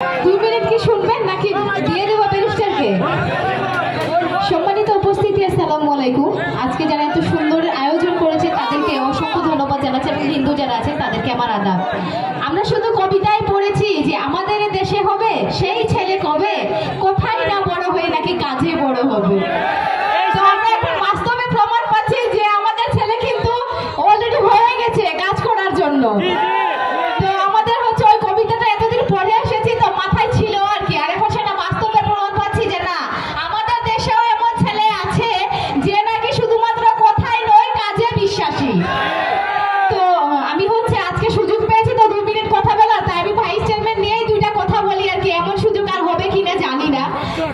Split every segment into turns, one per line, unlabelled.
2 minute কি শুনবেন নাকি দিয়ে দেব ব্যারিস্টারকে? সম্মানিত উপস্থিতি, আসসালামু আলাইকুম। আজকে যারা এত সুন্দর আয়োজন করেছে তাদেরকে অসংখ্য ধন্যবাদ জানাচ্ছি এবং হিন্দু যারা আছেন তাদেরকে আমার আদাব। আমরা শুধু কবিতায় পড়েছি যে আমাদের দেশে হবে সেই ছেলে কবে, কোথায় না বড় হয়ে নাকি কাজে বড় হবে। তো আমরা এখন বাস্তবে প্রমাণ পাচ্ছি যে আমাদের ছেলে কিন্তু অলরেডি হয়ে গেছে কাজ করার জন্য। তো আমাদের হচ্ছে ওই কবিতাটা এতদিন পড়ে এসেছি তো মাথায় ছিল আর কি, আর এখন সেটা বাস্তবে প্রমাণ পাচ্ছি যে না, আমাদের দেশেও এমন ছেলে আছে যে নাকি শুধুমাত্র কথাই নয় কাজে বিশ্বাসী। তো আমি হচ্ছে আজকে সুযোগ পেয়েছি তো 2 মিনিট কথা বলার, তাই আমি ভাইস চেয়ারম্যান নিয়েই 2টা কথা বলি আর কি। এমন সুযোগ আর হবে কিনা জানি না।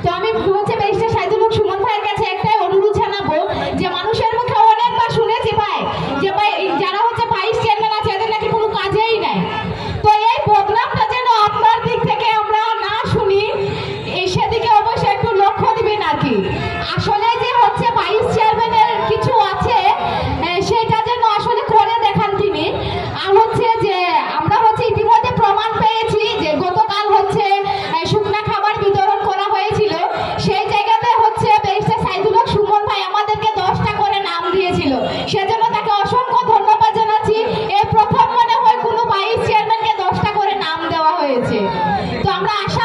তো আমি হচ্ছে ব্যারিস্টার সাইদুল হক সুমন ভাইয়ের কাছে একটাই অনুরোধ জানাবো যে মানুষের মুখে অনেকবার শুনেছি ভাই যে ভাই যারা হচ্ছে ভাইস চেয়ারম্যান আছে এদের নাকি কোনো কাজেই নাই। তো এই প্রোগ্রামটা যেন আপনার দিক থেকে আমরা না শুনি, সেদিকে অবশ্যই একটু লক্ষ্য দিবেন আর কি। আসলে যে হচ্ছে ভাইস চেয়ারম্যানের কিছু আছে সেটা যেন আসলে করে দেখান তিনি। আর হচ্ছে যে আমরা হচ্ছে ইতিমধ্যে প্রমাণ পেয়েছি যে গতকাল হচ্ছে শুকনা খাবার বিতরণ করা হয়েছিল, সেই জায়গাতে হচ্ছে ব্যারিস্টার সাইদুল হক সুমন ভাই আমাদেরকে 10টা করে নাম দিয়েছিল, সেজন্য তাকে অসংখ্য ধন্যবাদ জানাচ্ছি। এই প্রথম মনে হয় কোনো ভাইস চেয়ারম্যানকে 10টা করে নাম দেওয়া হয়েছে। তো আমরা আশা